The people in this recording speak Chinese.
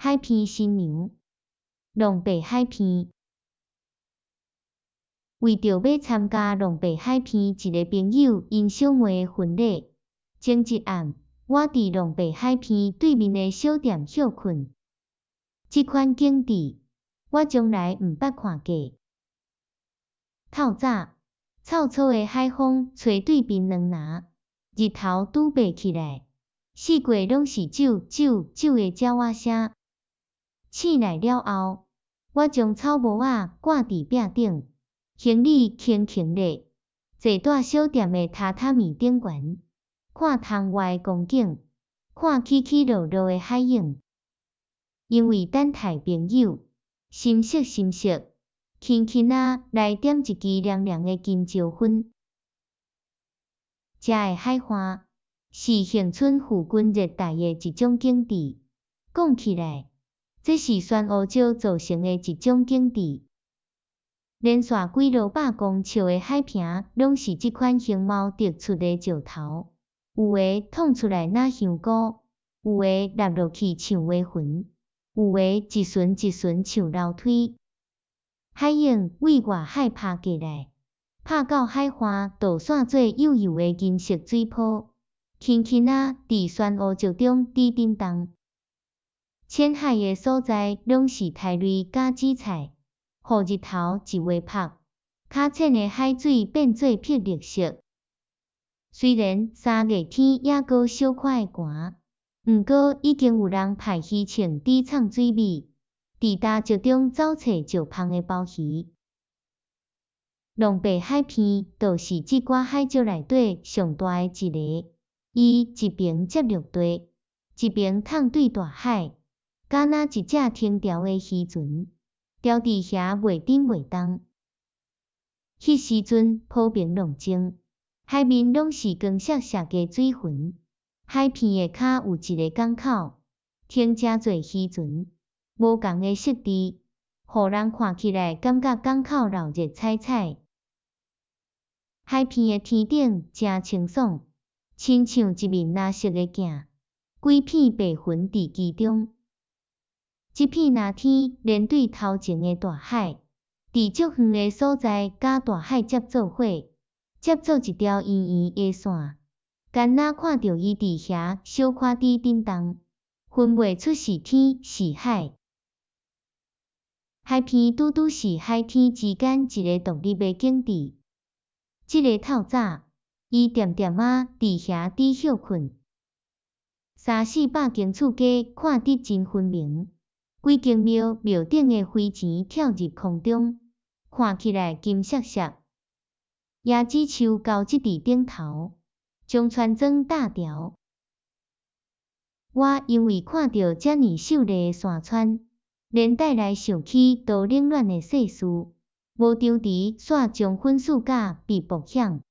海边新娘，龙背海边。为着要参加龙背海边一个朋友因小妹的婚礼，前一暗，我伫龙背海边对面的小店休困。这款景致，我从来毋捌看过。透早，臭臭的海风吹对面两人，日头拄爬起来，四界拢是啾啾啾的鸟仔声。醒来了后，我将草帽仔挂伫壁顶，行李轻轻咧，坐蹛小店的榻榻米顶悬，看窗外的光景，看起起落落的海影。因为等待朋友，心息心息，轻轻仔来点一支凉凉的金蕉粉。遮的海花是恒春附近热带的一种景致，讲起来，这是酸乌礁造成的一种景致。连续几落百公尺的海坪，拢是这款形貌突出的石头，有的捅出来若香菇，有的落落去像蛙魂。有的一旋一旋像楼梯，海影为外海拍过来，拍到海花倒散做幼幼的银色水泡，轻轻仔伫酸乌石中滴叮当。浅海的所在拢是苔类甲紫菜，互日头一画拍，较浅的海水变做碧绿色。虽然3月天也阁小可会寒。毋过已经有人派鱼穿伫藏水米，伫大石中找找石芳的鲍鱼。龙背海边就是这寡海石内底上大的一个，伊一边接陆地，一边躺对大海，敢若一只停潮的渔船，钓伫遐袂沉袂动。迄时阵普遍浪静，海面拢是光闪闪的水云。海边下骹有一个港口，停诚侪渔船，无共的设置，互人看起来感觉港口热热彩彩。海边的天顶真清爽，亲像一面蓝色的镜，几片白云伫其中。这片蓝天连对头前的大海，伫足远的所在甲大海接做伙，接做一条圆圆的线。干若看到伊伫遐小可滴叮当，分袂出是天是海。海边拄拄是海天之间一个独立的景致。这个透早，伊恬恬仔伫遐伫休困。300-400间厝家看得真分明，几间庙顶的飞钱跳入空中，看起来金闪闪。椰子树高枝伫顶头。将船庄搭条，我因为看到遮尔秀丽的山川，连带来想起都冷暖的世事，无张持煞将粉丝甲被迫险。